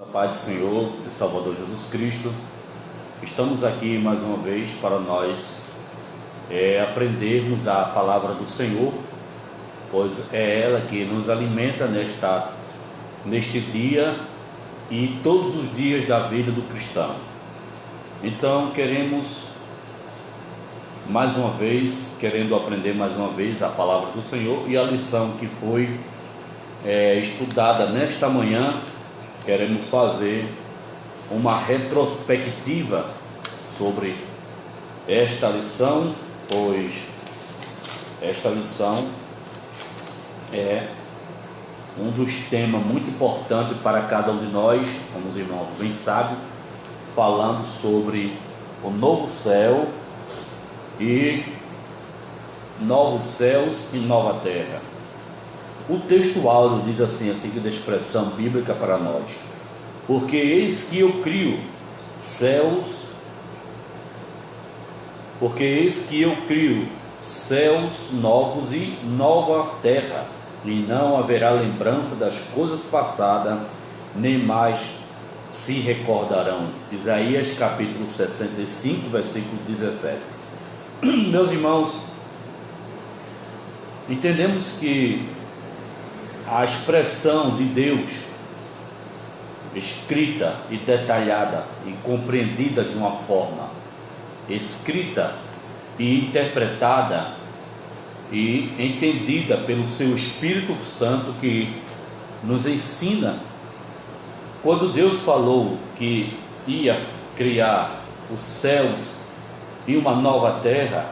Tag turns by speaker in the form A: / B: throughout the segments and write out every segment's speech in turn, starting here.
A: A paz do Senhor e Salvador Jesus Cristo, estamos aqui mais uma vez para nós aprendermos a palavra do Senhor, pois é ela que nos alimenta neste dia e todos os dias da vida do cristão. Então queremos querendo aprender mais uma vez a palavra do Senhor e a lição que foi estudada nesta manhã. Queremos fazer uma retrospectiva sobre esta lição, pois esta lição é um dos temas muito importantes para cada um de nós, como os irmãos bem sabem, falando sobre o novo céu e novos céus e nova terra. O texto áureo diz assim, a seguinte expressão bíblica para nós: porque eis que eu crio céus novos e nova terra, e não haverá lembrança das coisas passadas, nem mais se recordarão. Isaías capítulo 65, versículo 17. Meus irmãos, entendemos que a expressão de Deus, escrita e detalhada e compreendida de uma forma escrita e interpretada e entendida pelo seu Espírito Santo, que nos ensina, quando Deus falou que ia criar os céus e uma nova terra,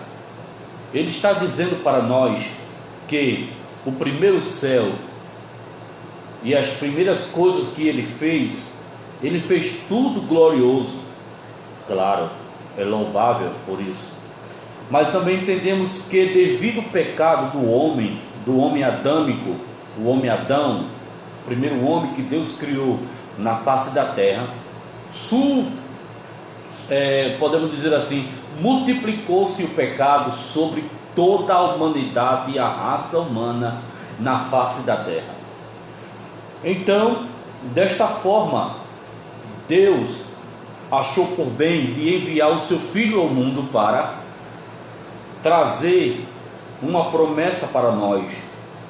A: Ele está dizendo para nós que o primeiro céu e as primeiras coisas que Ele fez tudo glorioso. Claro, é louvável por isso. Mas também entendemos que devido ao pecado do homem adâmico, o homem Adão, o primeiro homem que Deus criou na face da terra, podemos dizer assim, multiplicou-se o pecado sobre toda a humanidade e a raça humana na face da terra. Então, desta forma, Deus achou por bem de enviar o seu Filho ao mundo para trazer uma promessa para nós.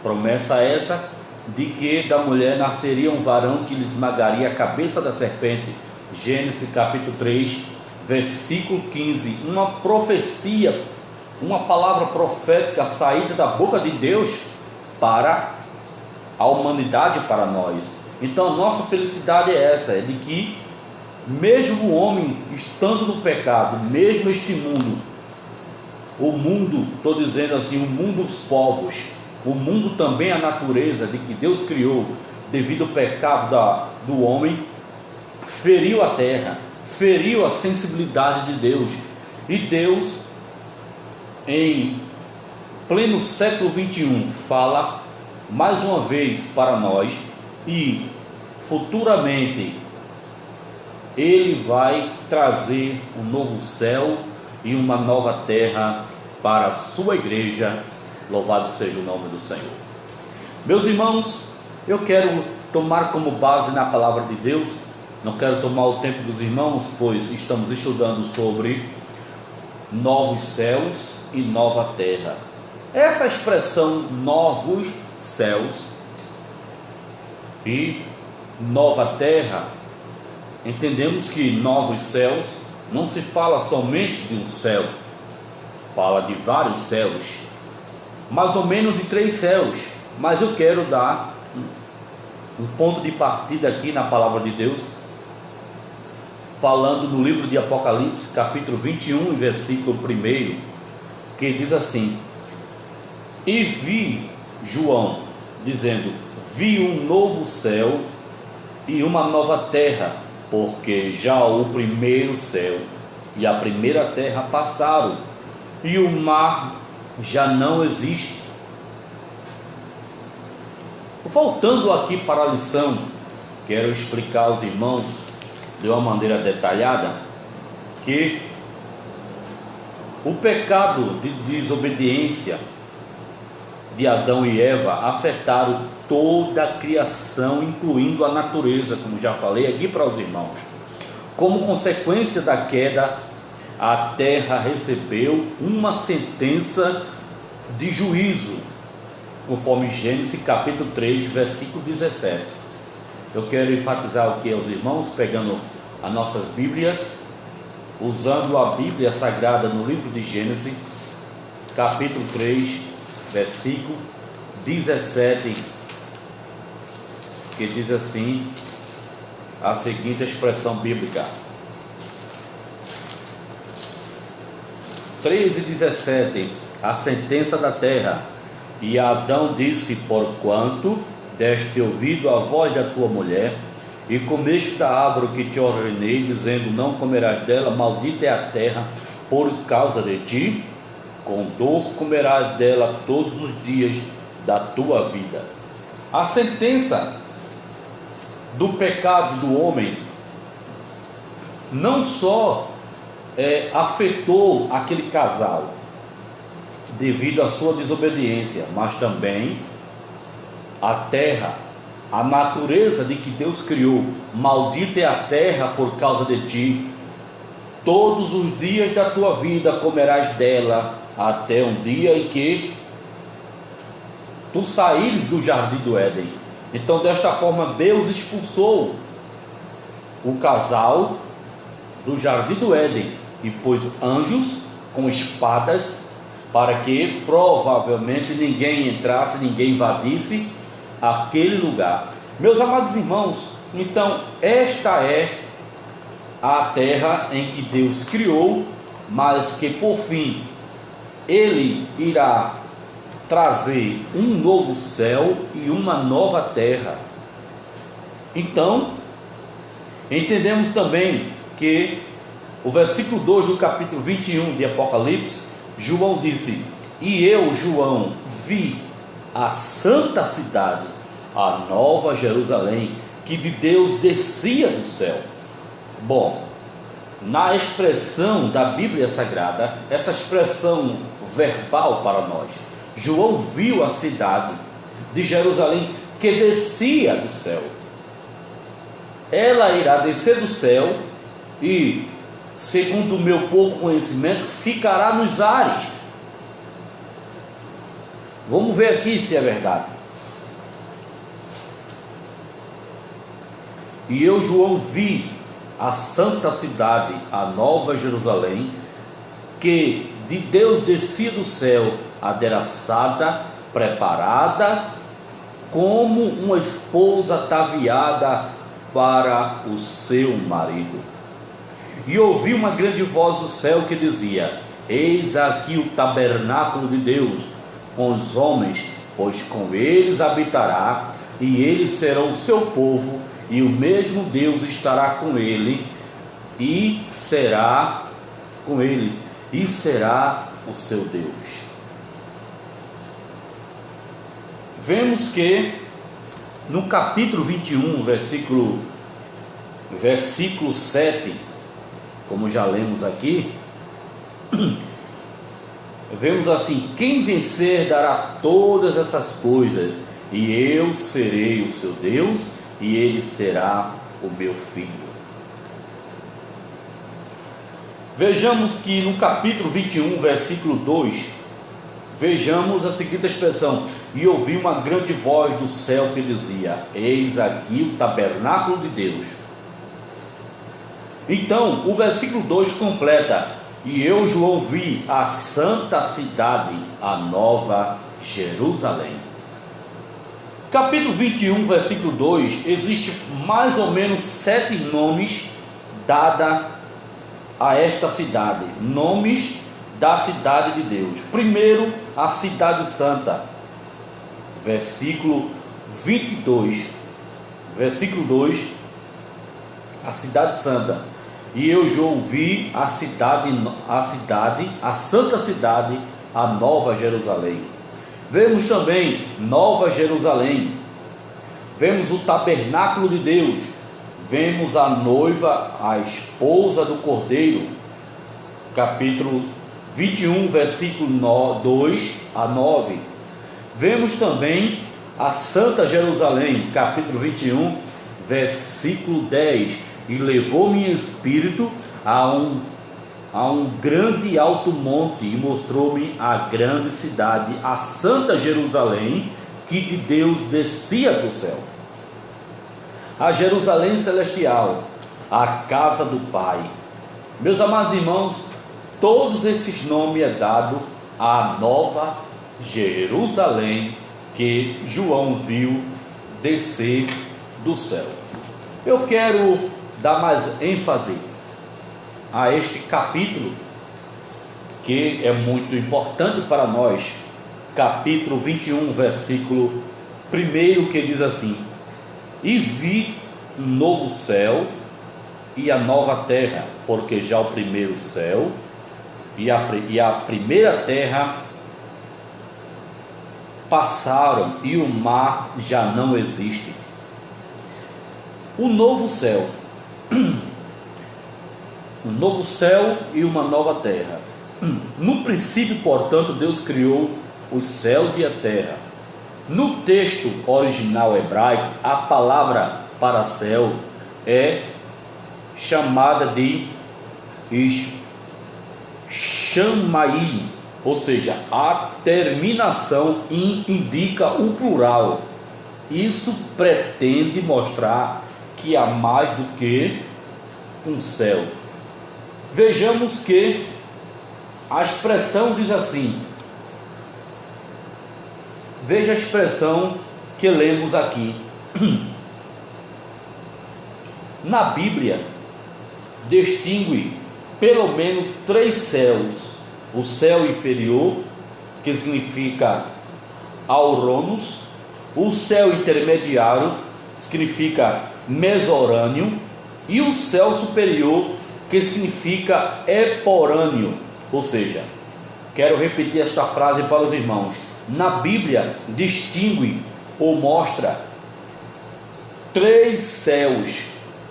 A: Promessa essa de que da mulher nasceria um varão que lhe esmagaria a cabeça da serpente. Gênesis capítulo 3, versículo 15. Uma profecia, uma palavra profética saída da boca de Deus para a humanidade, para nós. Então a nossa felicidade é essa, é de que mesmo o homem estando no pecado, mesmo este mundo, estou dizendo assim, o mundo dos povos, o mundo também, a natureza de que Deus criou devido ao pecado do homem, feriu a terra, feriu a sensibilidade de Deus. E Deus, em pleno século 21, fala mais uma vez para nós, e futuramente Ele vai trazer um novo céu e uma nova terra para a sua igreja. Louvado seja o nome do Senhor. Meus irmãos, eu quero tomar como base na palavra de Deus, não quero tomar o tempo dos irmãos, pois estamos estudando sobre novos céus e nova terra. Essa expressão novos céus e nova terra, entendemos que novos céus não se fala somente de um céu, fala de vários céus, mais ou menos de 3 céus. Mas eu quero dar um ponto de partida aqui na palavra de Deus, falando no livro de Apocalipse capítulo 21, versículo 1, que diz assim: e vi João dizendo, vi um novo céu e uma nova terra, porque já o primeiro céu e a primeira terra passaram, e o mar já não existe. Voltando aqui para a lição, quero explicar aos irmãos de uma maneira detalhada que o pecado de desobediência de Adão e Eva afetaram toda a criação, incluindo a natureza, como já falei aqui para os irmãos. Como consequência da queda, a terra recebeu uma sentença de juízo, conforme Gênesis capítulo 3, versículo 17. Eu quero enfatizar o que aos irmãos, pegando as nossas Bíblias, usando a Bíblia Sagrada no livro de Gênesis, capítulo 3, versículo 17, que diz assim, a seguinte expressão bíblica: 13:17, a sentença da terra. E Adão disse: porquanto deste ouvido a voz da tua mulher, e comeste da árvore que te ordenei, dizendo: não comerás dela, maldita é a terra por causa de ti, com dor comerás dela todos os dias da tua vida. A sentença do pecado do homem não só afetou aquele casal devido à sua desobediência, mas também a terra, a natureza de que Deus criou. Maldita é a terra por causa de ti, todos os dias da tua vida comerás dela, até um dia em que tu saíres do jardim do Éden. Então, desta forma, Deus expulsou o casal do jardim do Éden e pôs anjos com espadas para que provavelmente ninguém entrasse, ninguém invadisse aquele lugar. Meus amados irmãos, então esta é a terra em que Deus criou, mas que por fim Ele irá trazer um novo céu e uma nova terra. Então, entendemos também que o versículo 2 do capítulo 21 de Apocalipse, João disse: e eu, João, vi a santa cidade, a nova Jerusalém, que de Deus descia do céu. Bom, na expressão da Bíblia Sagrada, essa expressão verbal para nós, João viu a cidade de Jerusalém que descia do céu. Ela irá descer do céu e, segundo o meu pouco conhecimento, ficará nos ares. Vamos ver aqui se é verdade. E eu, João, vi a santa cidade, a nova Jerusalém, que de Deus descia do céu, adereçada, preparada, como uma esposa ataviada para o seu marido. E ouvi uma grande voz do céu que dizia: eis aqui o tabernáculo de Deus com os homens, pois com eles habitará, e eles serão o seu povo, e o mesmo Deus estará com ele, e será com eles, e será o seu Deus. Vemos que no capítulo 21, versículo 7, como já lemos aqui, vemos assim: quem vencer dará todas essas coisas, e eu serei o seu Deus, e ele será o meu filho. Vejamos que no capítulo 21, versículo 2, vejamos a seguinte expressão: e ouvi uma grande voz do céu que dizia: eis aqui o tabernáculo de Deus. Então, o versículo 2 completa: e eu, João, vi a santa cidade, a nova Jerusalém. Capítulo 21, versículo 2, existe mais ou menos 7 nomes dados a esta cidade, nomes da cidade de Deus. Primeiro, a cidade santa, versículo 22, versículo 2, a cidade santa. E eu, João, vi a santa cidade, a nova Jerusalém. Vemos também Nova Jerusalém, vemos o tabernáculo de Deus, vemos a noiva, a esposa do Cordeiro, capítulo 21, versículo 2 a 9. Vemos também a Santa Jerusalém, capítulo 21, versículo 10, e levou-me em espírito a um grande e alto monte, e mostrou-me a grande cidade, a Santa Jerusalém, que de Deus descia do céu, a Jerusalém celestial, a casa do Pai. Meus amados irmãos, todos esses nomes é dado à nova Jerusalém que João viu descer do céu. Eu quero dar mais ênfase a este capítulo, que é muito importante para nós, capítulo 21, versículo 1, que diz assim: e vi um novo céu e a nova terra, porque já o primeiro céu e a primeira terra passaram, e o mar já não existe. O novo céu, um novo céu e uma nova terra. No princípio, portanto, Deus criou os céus e a terra. No texto original hebraico, a palavra para céu é chamada de Shamai, ou seja, a terminação indica o plural. Isso pretende mostrar que há mais do que um céu. Vejamos que a expressão diz assim, veja a expressão que lemos aqui. Na Bíblia, distingue pelo menos 3 céus: o céu inferior, que significa Auranos; o céu intermediário, significa Mesorânio; e o céu superior, que significa Eporâneo. Ou seja, quero repetir esta frase para os irmãos: na Bíblia distingue ou mostra 3 céus.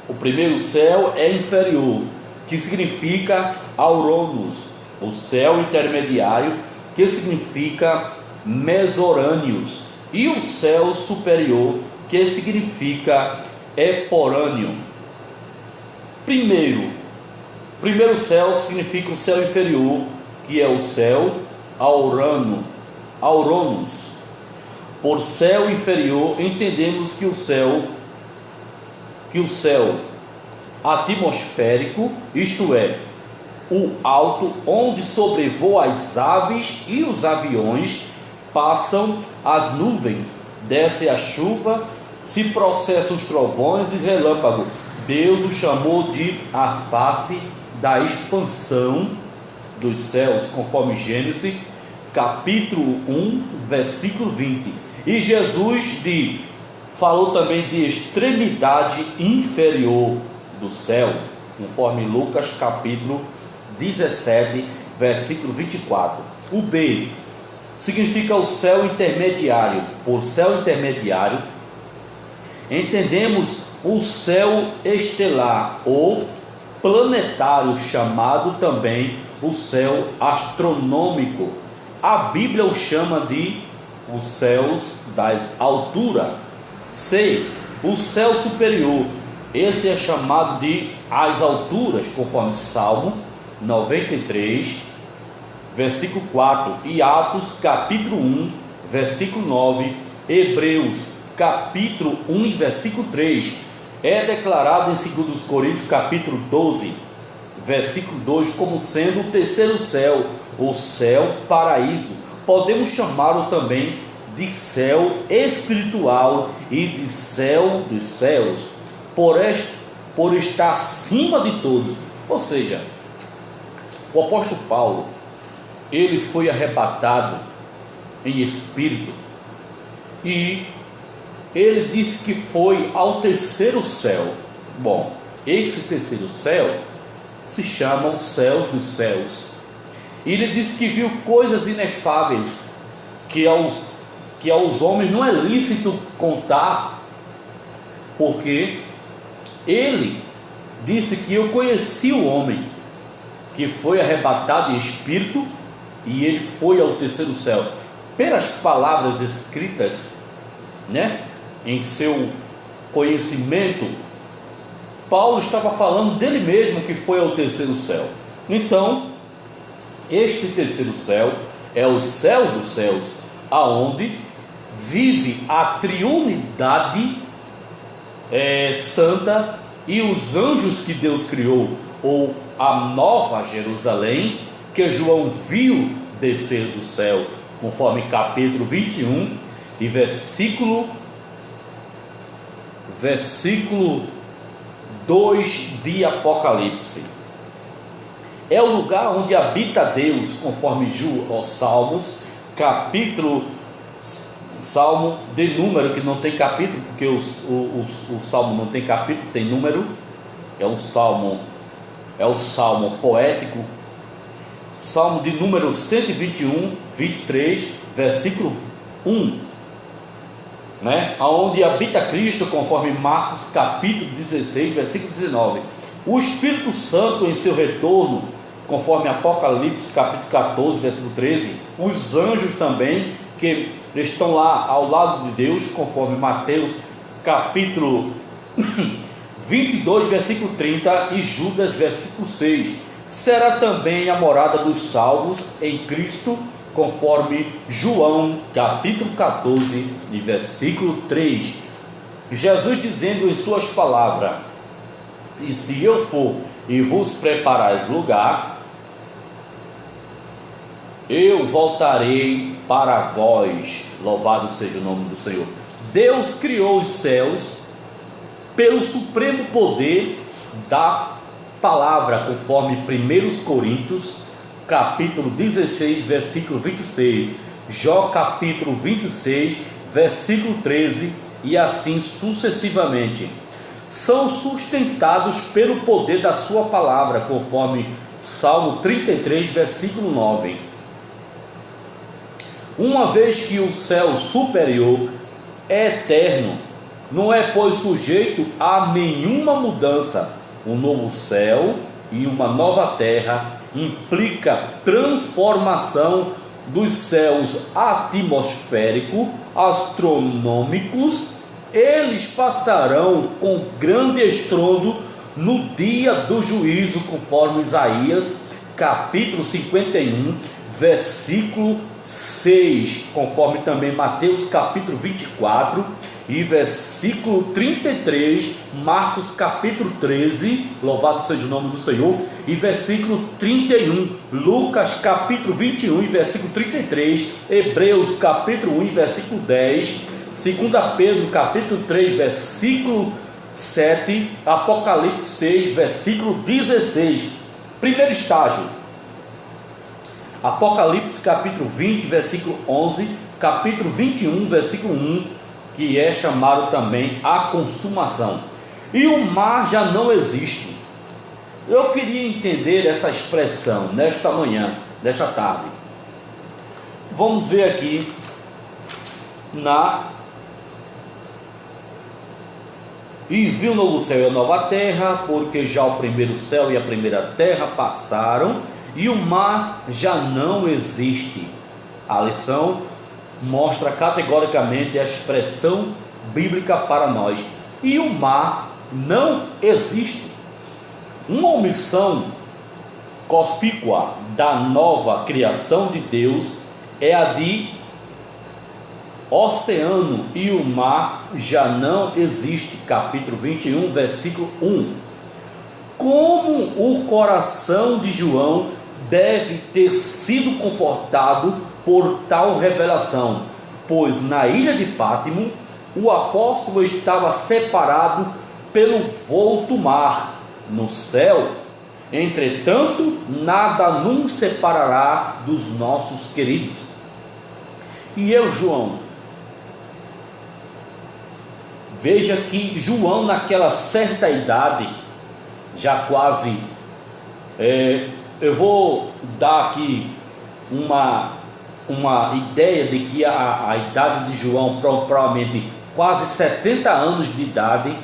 A: O primeiro céu é inferior, que significa Auranos; o céu intermediário, que significa Mesorâneos; e o céu superior, que significa Eporâneo. Primeiro céu significa o céu inferior, que é o céu Auranos. Por céu inferior entendemos que o céu atmosférico, isto é, o alto, onde sobrevoam as aves e os aviões, passam as nuvens, desce a chuva, se processam os trovões e relâmpagos. Deus o chamou de a face da expansão dos céus, conforme Gênesis capítulo 1, versículo 20. E Jesus falou também de extremidade inferior do céu, conforme Lucas capítulo 17, versículo 24. O B significa o céu intermediário. Por céu intermediário entendemos o céu estelar ou planetário, chamado também o céu astronômico. A Bíblia o chama de os céus das alturas. C, o céu superior, esse é chamado de as alturas, conforme Salmo 93, versículo 4, e Atos capítulo 1, versículo 9, Hebreus capítulo 1, versículo 3, é declarado em 2 Coríntios capítulo 12, versículo 2, como sendo o terceiro céu, o céu paraíso. Podemos chamá-lo também de céu espiritual e de céu dos céus, por estar acima de todos. Ou seja, o apóstolo Paulo, ele foi arrebatado em espírito, e ele disse que foi ao terceiro céu. Bom, esse terceiro céu se chama os céus dos céus. E ele disse que viu coisas inefáveis que aos homens não é lícito contar, porque ele disse que eu conheci o homem que foi arrebatado em espírito e ele foi ao terceiro céu. Pelas palavras escritas né, em seu conhecimento, Paulo estava falando dele mesmo, que foi ao terceiro céu. Então, este terceiro céu é o céu dos céus, aonde vive a triunidade santa e os anjos que Deus criou, ou a nova Jerusalém, que João viu descer do céu, conforme capítulo 21 e versículo 2 de Apocalipse. É o lugar onde habita Deus, conforme Salmos, capítulo, Salmo de número, que não tem capítulo, porque o Salmo não tem capítulo, tem número. É o Salmo poético. Salmo de número 121, 23, versículo 1, né? Onde habita Cristo, conforme Marcos capítulo 16, versículo 19. O Espírito Santo em seu retorno, conforme Apocalipse capítulo 14, versículo 13. Os anjos também, que estão lá ao lado de Deus, conforme Mateus capítulo 22, versículo 30, e Judas, versículo 6. Será também a morada dos salvos em Cristo, conforme João capítulo 14 e versículo 3. Jesus dizendo em suas palavras: e se eu for e vos preparais lugar, eu voltarei para vós. Louvado seja o nome do Senhor. Deus criou os céus pelo supremo poder da palavra, conforme 1 Coríntios capítulo 16, versículo 26, Jó capítulo 26, versículo 13, e assim sucessivamente. São sustentados pelo poder da sua palavra, conforme Salmo 33, versículo 9. Uma vez que o céu superior é eterno, não é, pois, sujeito a nenhuma mudança. Um novo céu e uma nova terra implica transformação dos céus atmosférico, astronômicos. Eles passarão com grande estrondo no dia do juízo, conforme Isaías capítulo 51, versículo 6, conforme também Mateus capítulo 24 e versículo 33, Marcos capítulo 13, louvado seja o nome do Senhor, e versículo 31, Lucas capítulo 21 e versículo 33, Hebreus capítulo 1 e versículo 10, 2 Pedro capítulo 3, versículo 7, Apocalipse 6, versículo 16. Primeiro estágio, Apocalipse capítulo 20, versículo 11, capítulo 21, versículo 1, que é chamado também a consumação. E o mar já não existe. Eu queria entender essa expressão nesta manhã, nesta tarde. Vamos ver aqui E viu o novo céu e a nova terra, porque já o primeiro céu e a primeira terra passaram, e o mar já não existe. A lição mostra categoricamente a expressão bíblica para nós. E o mar não existe. Uma omissão conspícua da nova criação de Deus é a de oceano, e o mar já não existe. Capítulo 21, versículo 1. Como o coração de João deve ter sido confortado por tal revelação, pois na ilha de Pátimo o apóstolo estava separado pelo volto mar. No céu, entretanto, nada nos separará dos nossos queridos. E eu, João, veja que João, naquela certa idade, já quase, eu vou dar aqui uma ideia de que a idade de João, provavelmente quase 70 anos de idade,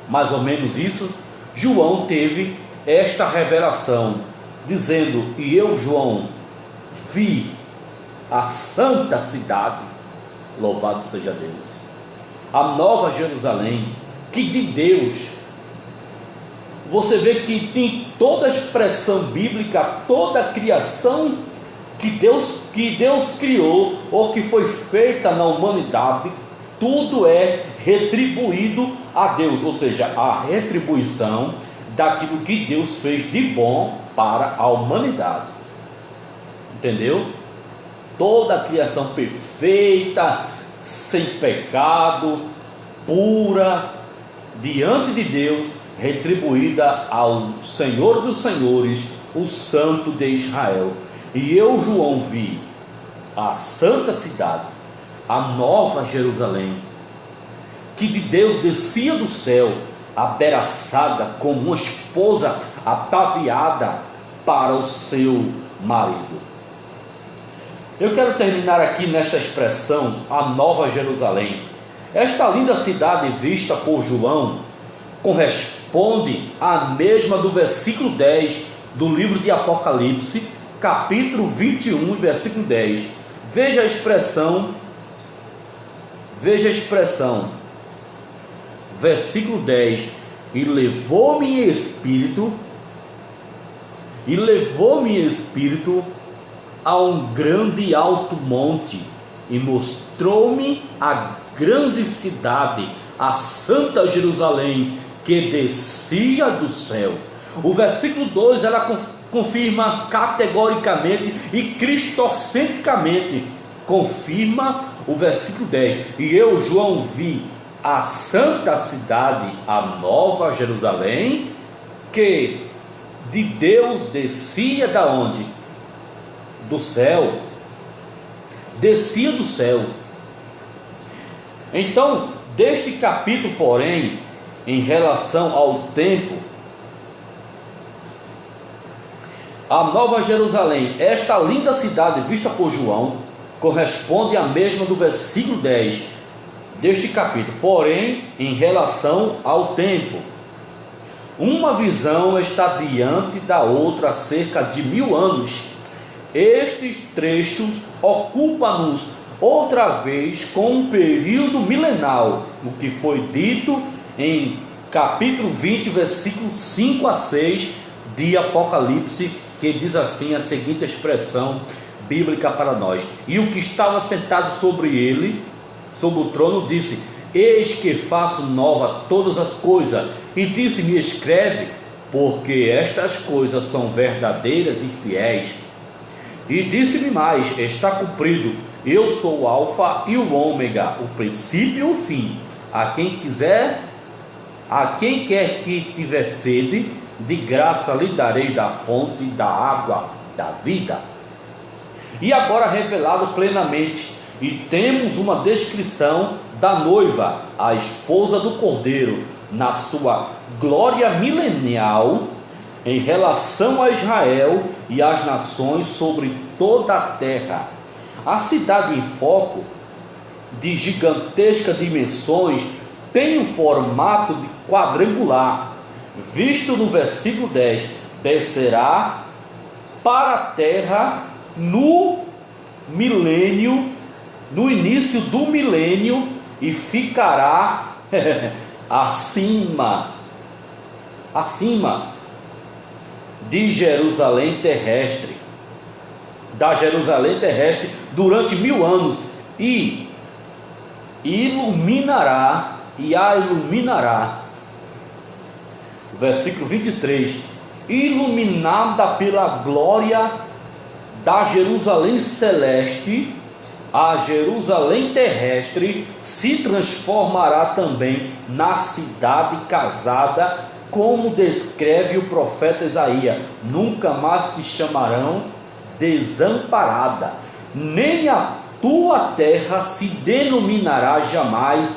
A: mais ou menos isso. João teve esta revelação, dizendo: e eu, João, vi a santa cidade, louvado seja Deus. a Nova Jerusalém, que de Deus. Você vê que tem toda a expressão bíblica, toda a criação que Deus criou, ou que foi feita na humanidade, tudo é retribuído a Deus, ou seja, a retribuição daquilo que Deus fez de bom para a humanidade. Entendeu? Toda a criação perfeita, sem pecado, pura, diante de Deus, retribuída ao Senhor dos Senhores, o Santo de Israel. E eu, João, vi a santa cidade, a Nova Jerusalém, que de Deus descia do céu, abraçada como uma esposa ataviada para o seu marido. Eu quero terminar aqui nesta expressão, a Nova Jerusalém. Esta linda cidade vista por João corresponde à mesma do versículo 10 do livro de Apocalipse, capítulo 21, versículo 10. Veja a expressão, versículo 10: e levou-me espírito a um grande e alto monte, e mostrou-me a grande cidade, a santa Jerusalém, que descia do céu. O versículo 2, ela confirma categoricamente e cristocentricamente, confirma o versículo 10. E eu, João, vi a santa cidade, a Nova Jerusalém, que de Deus descia da onde? Do céu. Descia do céu. Então, deste capítulo, porém, em relação ao tempo, a Nova Jerusalém, esta linda cidade vista por João, corresponde à mesma do versículo 10 deste capítulo, porém, em relação ao tempo. Uma visão está diante da outra há cerca de 1000 anos. Estes trechos ocupam-nos outra vez com um período milenal, o que foi dito em capítulo 20, versículos 5 a 6 de Apocalipse, que diz assim a seguinte expressão bíblica para nós: e o que estava sentado sobre ele, sobre o trono, disse: eis que faço nova todas as coisas. E disse-me: escreve, porque estas coisas são verdadeiras e fiéis. E disse-me mais: está cumprido, eu sou o Alfa e o Ômega, o princípio e o fim. A quem quer que tiver sede, de graça lhe darei da fonte da água da vida. E agora revelado plenamente, e temos uma descrição da noiva, a esposa do Cordeiro, na sua glória milenial, em relação a Israel e às nações sobre toda a terra. A cidade em foco, de gigantescas dimensões, tem um formato de quadrangular. Visto no versículo 10, descerá para a terra no milênio, no início do milênio, e ficará acima de Jerusalém terrestre, da Jerusalém terrestre, durante 1000 anos, e a iluminará. Versículo 23: iluminada pela glória da Jerusalém celeste, a Jerusalém terrestre se transformará também na cidade casada, como descreve o profeta Isaías: nunca mais te chamarão desamparada, nem a tua terra se denominará jamais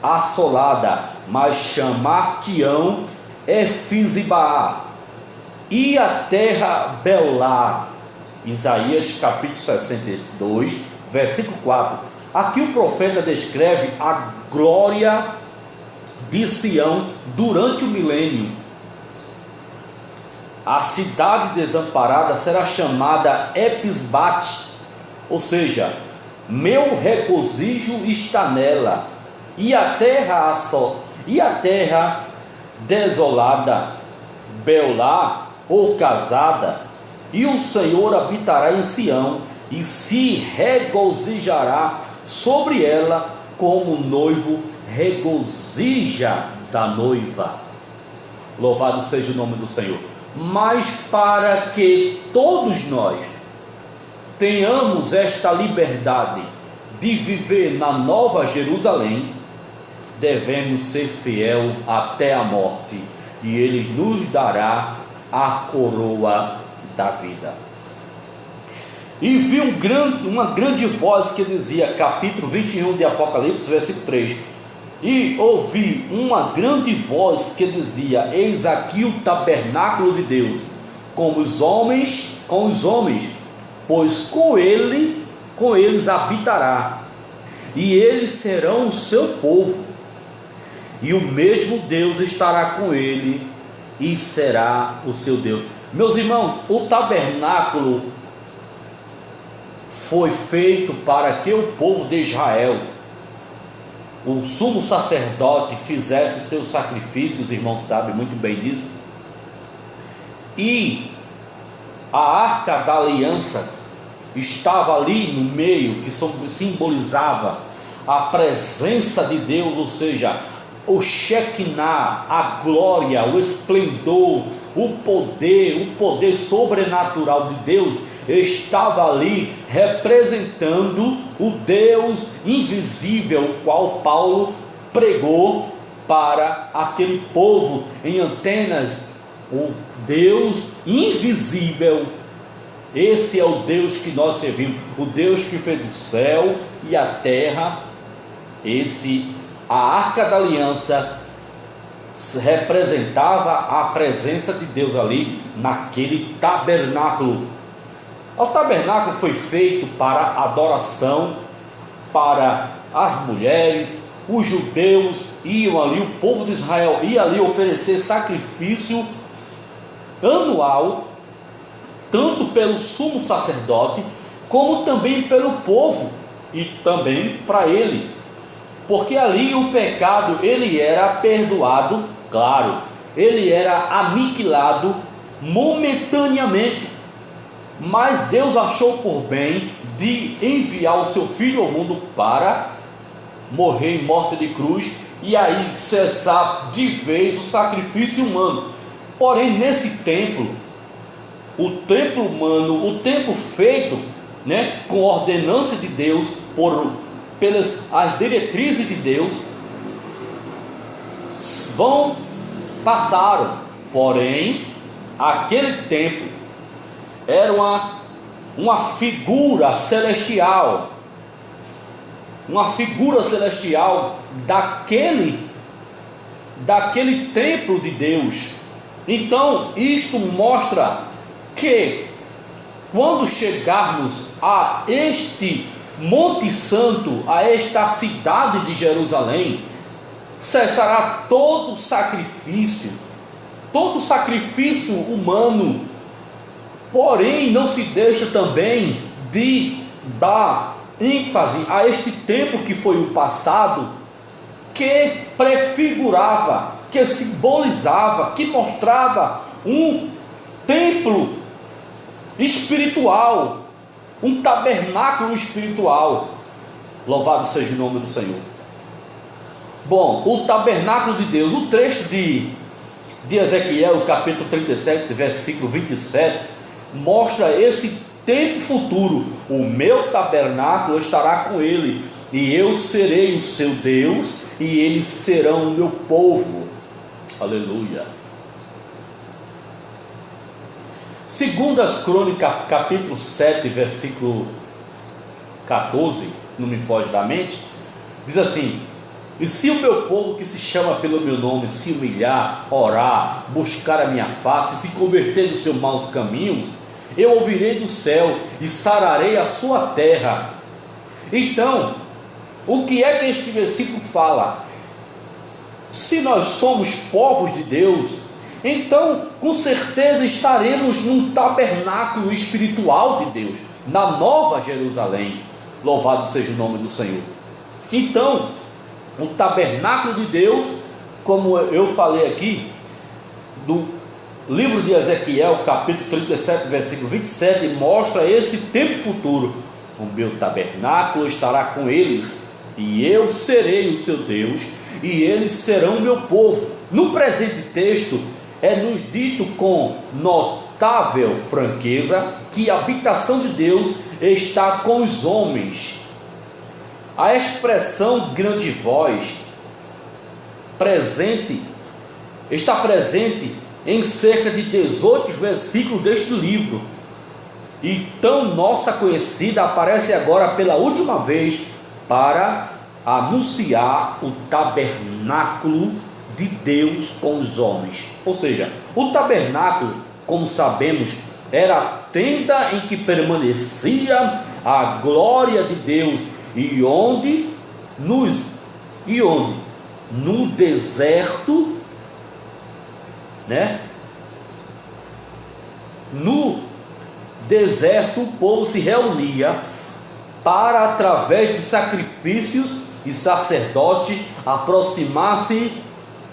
A: assolada, mas chamar-te-ão Efizibá, e a terra Belá. Isaías capítulo 62, versículo 4. Aqui o profeta descreve a glória de Sião durante o milênio. A cidade desamparada será chamada Episbate, ou seja, meu regozijo está nela. e a terra desolada, Beolá ou casada, e o Senhor habitará em Sião e se regozijará sobre ela, como o noivo regozija da noiva. Louvado seja o nome do Senhor. Mas para que todos nós tenhamos esta liberdade de viver na Nova Jerusalém, devemos ser fiel até a morte, e Ele nos dará a coroa da vida. E vi uma grande voz que dizia, capítulo 21 de Apocalipse, versículo 3, e ouvi uma grande voz que dizia: eis aqui o tabernáculo de Deus com os homens, pois com eles habitará, e eles serão o seu povo, e o mesmo Deus estará com ele e será o seu Deus. Meus irmãos, o tabernáculo foi feito para que o povo de Israel, o sumo sacerdote, fizesse seus sacrifícios, os irmãos sabem muito bem disso, e a arca da aliança estava ali no meio, que simbolizava a presença de Deus, ou seja, o Shekinah, a glória, o esplendor, o poder sobrenatural de Deus estava ali representando o Deus invisível, o qual Paulo pregou para aquele povo em Atenas. O Deus invisível, esse é o Deus que nós servimos, o Deus que fez o céu e a terra. A arca da aliança representava a presença de Deus ali naquele tabernáculo. O tabernáculo foi feito para adoração, para as mulheres. Os judeus iam ali, o povo de Israel ia ali oferecer sacrifício anual, tanto pelo sumo sacerdote, como também pelo povo, e também para ele, porque ali o pecado, ele era perdoado, claro, ele era aniquilado momentaneamente, mas Deus achou por bem de enviar o seu Filho ao mundo para morrer em morte de cruz, e aí cessar de vez o sacrifício humano. Porém, nesse templo, o templo humano, o templo feito, com ordenança de Deus, pelas as diretrizes de Deus, passaram. Porém, aquele templo era uma figura celestial, daquele templo de Deus. Então isto mostra que quando chegarmos a este Monte Santo, a esta cidade de Jerusalém, cessará todo sacrifício humano. Porém, não se deixa também de dar ênfase a este templo que foi o passado, que prefigurava, que simbolizava, que mostrava um templo espiritual, um tabernáculo espiritual. Louvado seja o nome do Senhor. Bom, o tabernáculo de Deus, o trecho de Ezequiel, capítulo 37, versículo 27, mostra esse tempo futuro. O meu tabernáculo estará com ele, e eu serei o seu Deus, e eles serão o meu povo. Aleluia. Segundo as Crônicas, capítulo 7, versículo 14, se não me foge da mente, diz assim: e se o meu povo, que se chama pelo meu nome, se humilhar, orar, buscar a minha face, se converter dos seus maus caminhos, eu ouvirei do céu e sararei a sua terra. Então, o que é que este versículo fala? Se nós somos povos de Deus, então com certeza estaremos num tabernáculo espiritual de Deus, na Nova Jerusalém. Louvado seja o nome do Senhor. Então, O tabernáculo de Deus, como eu falei aqui, do livro de Ezequiel, capítulo 37, versículo 27, mostra esse tempo futuro. O meu tabernáculo estará com eles, e eu serei o seu Deus, e eles serão o meu povo. No presente texto, nos dito com notável franqueza que a habitação de Deus está com os homens. A expressão grande voz está presente em cerca de 18 versículos deste livro, e tão nossa conhecida aparece agora pela última vez para anunciar o tabernáculo de Deus com os homens. Ou seja, o tabernáculo, como sabemos, era a tenda em que permanecia a glória de Deus, e onde no deserto, no deserto o povo se reunia para, através de sacrifícios e sacerdotes, aproximar-se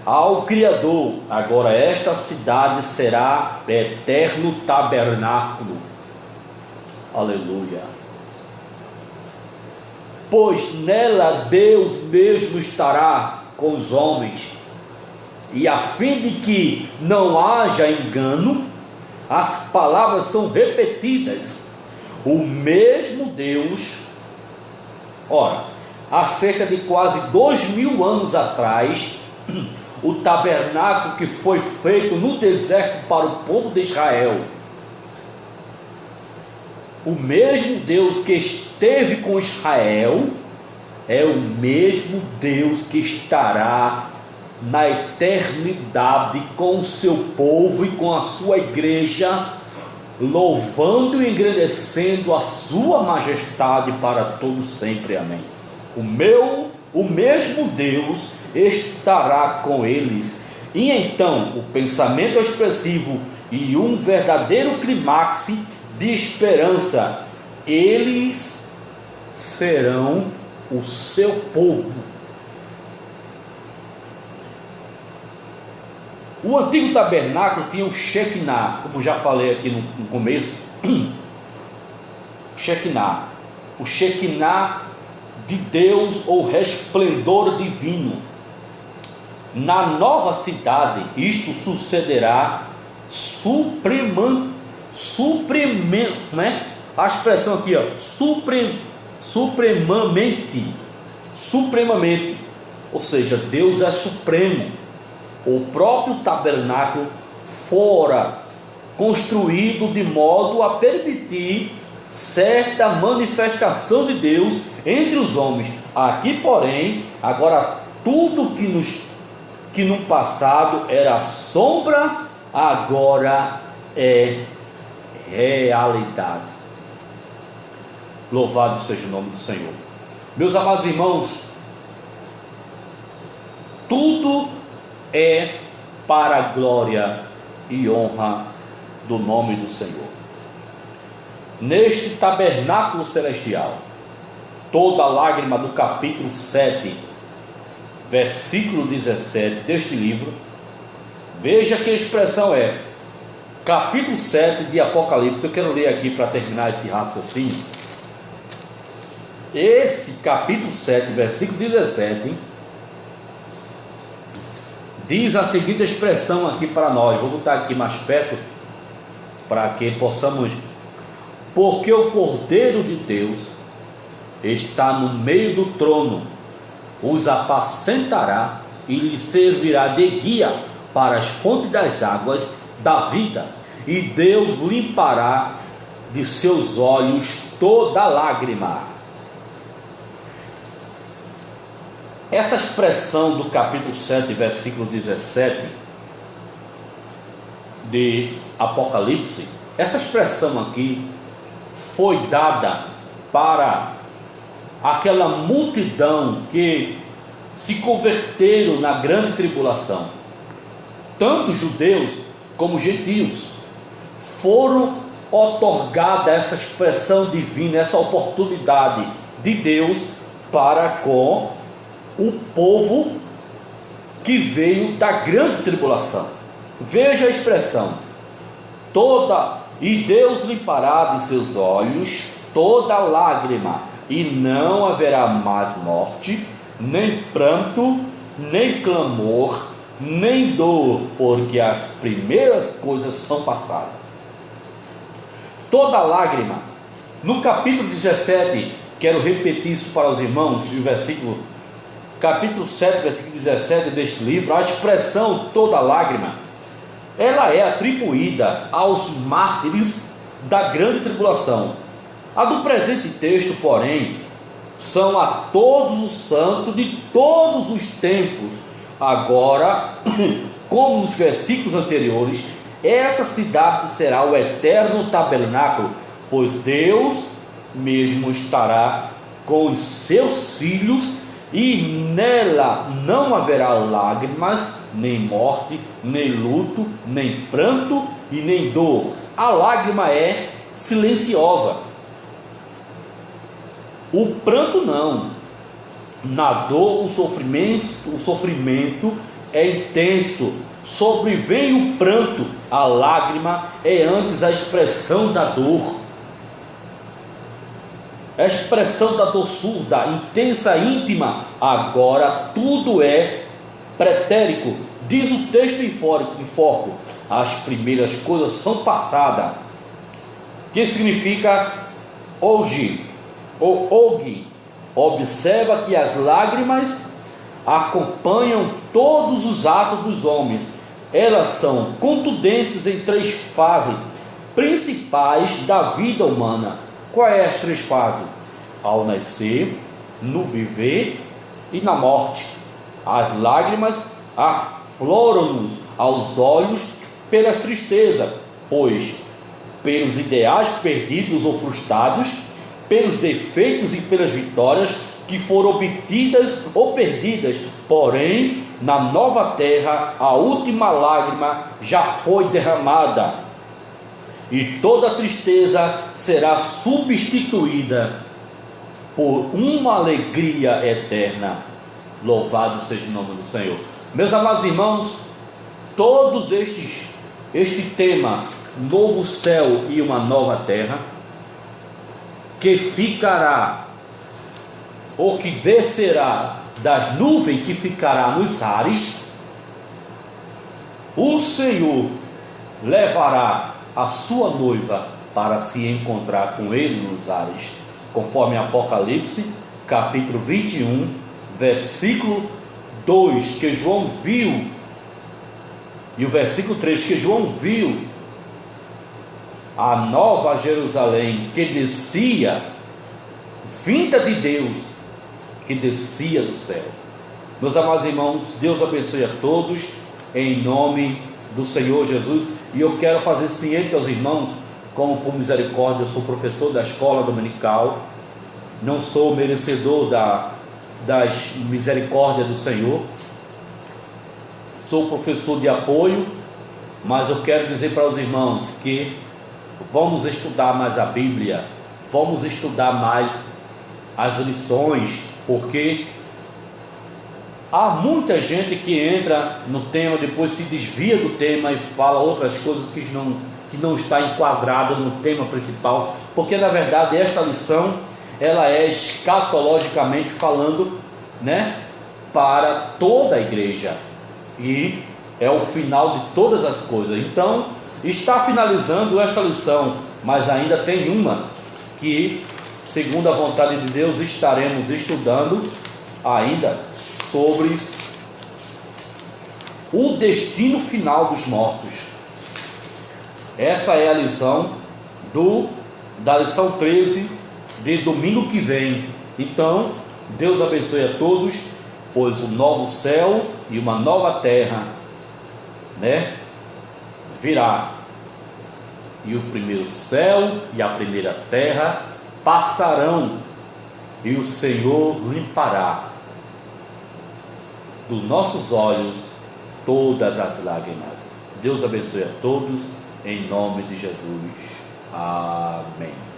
A: ao Criador. Agora esta cidade será eterno tabernáculo. Aleluia. Pois nela Deus mesmo estará com os homens, e a fim de que não haja engano, as palavras são repetidas. O mesmo Deus, ora, há cerca de quase 2000 anos atrás, o tabernáculo que foi feito no deserto para o povo de Israel, o mesmo Deus que esteve com Israel é o mesmo Deus que estará na eternidade com o seu povo e com a sua igreja, louvando e engrandecendo a sua majestade para todo sempre. Amém. O mesmo Deus estará com eles. E então o pensamento expressivo e um verdadeiro clímax de esperança: eles serão o seu povo. O antigo tabernáculo tinha o Shekinah, como já falei aqui no começo. Shekinah, o Shekinah de Deus, ou resplendor divino. Na nova cidade isto sucederá a expressão aqui, supremamente, ou seja, Deus é supremo. O próprio tabernáculo fora construído de modo a permitir certa manifestação de Deus entre os homens. Aqui, porém, agora tudo que no passado era sombra, agora é realidade. Louvado seja o nome do Senhor. Meus amados irmãos, tudo é para a glória e honra do nome do Senhor. Neste tabernáculo celestial, toda lágrima do capítulo 7, versículo 17 deste livro, veja que a expressão é capítulo 7 de Apocalipse. Eu quero ler aqui para terminar esse raciocínio. Esse capítulo 7, versículo 17, diz a seguinte expressão aqui para nós. Vou botar aqui mais perto para que possamos: porque o Cordeiro de Deus está no meio do trono, os apacentará e lhes servirá de guia para as fontes das águas da vida, e Deus limpará de seus olhos toda lágrima. Essa expressão do capítulo 7, versículo 17 de Apocalipse, essa expressão aqui foi dada para aquela multidão que se converteram na grande tribulação. Tanto judeus como gentios foram otorgada essa expressão divina, essa oportunidade de Deus para com o povo que veio da grande tribulação. Veja a expressão: e Deus limpará de seus olhos toda lágrima, e não haverá mais morte, nem pranto, nem clamor, nem dor, porque as primeiras coisas são passadas. Toda lágrima. No capítulo 17, quero repetir isso para os irmãos, capítulo 7, versículo 17 deste livro, a expressão toda lágrima, ela é atribuída aos mártires da grande tribulação. A do presente texto, porém, são a todos os santos de todos os tempos. Agora, como nos versículos anteriores, essa cidade será o eterno tabernáculo, pois Deus mesmo estará com os seus filhos, e nela não haverá lágrimas, nem morte, nem luto, nem pranto e nem dor. A lágrima é silenciosa, o pranto não. Na dor, o sofrimento é intenso, sobrevém o pranto. A lágrima é antes a expressão da dor, a expressão da dor surda, intensa, íntima. Agora tudo é pretérito. Diz o texto em foco: as primeiras coisas são passadas, que significa hoje, ou hoje. Observa que as lágrimas acompanham todos os atos dos homens. Elas são contundentes em 3 fases principais da vida humana. Quais as 3 fases? Ao nascer, no viver e na morte. As lágrimas afloram-nos aos olhos pelas tristezas, pois pelos ideais perdidos ou frustrados, pelos defeitos e pelas vitórias que foram obtidas ou perdidas. Porém, na nova terra, a última lágrima já foi derramada, e toda tristeza será substituída por uma alegria eterna. Louvado seja o nome do Senhor. Meus amados irmãos, todos este tema, novo céu e uma nova terra, que ficará, ou que descerá das nuvens, que ficará nos ares, o Senhor levará a sua noiva para se encontrar com ele nos ares, conforme Apocalipse, capítulo 21, versículo 2, que João viu, e o versículo 3, que João viu a nova Jerusalém, que descia, vinda de Deus, que descia do céu. Meus amados irmãos, Deus abençoe a todos, em nome do Senhor Jesus. E eu quero fazer ciente aos irmãos, como por misericórdia, eu sou professor da escola dominical, não sou merecedor das misericórdias do Senhor, sou professor de apoio, mas eu quero dizer para os irmãos que vamos estudar mais a Bíblia, vamos estudar mais as lições, porque há muita gente que entra no tema, depois se desvia do tema e fala outras coisas que não está enquadrada no tema principal, porque na verdade esta lição, ela é escatologicamente falando, para toda a igreja, e é o final de todas as coisas. Então, está finalizando esta lição, mas ainda tem uma que, segundo a vontade de Deus, estaremos estudando ainda sobre o destino final dos mortos. Essa é a lição da lição 13 de domingo que vem. Então, Deus abençoe a todos, pois o novo céu e uma nova terra, virá, e o primeiro céu e a primeira terra passarão, e o Senhor limpará dos nossos olhos todas as lágrimas. Deus abençoe a todos, em nome de Jesus. Amém.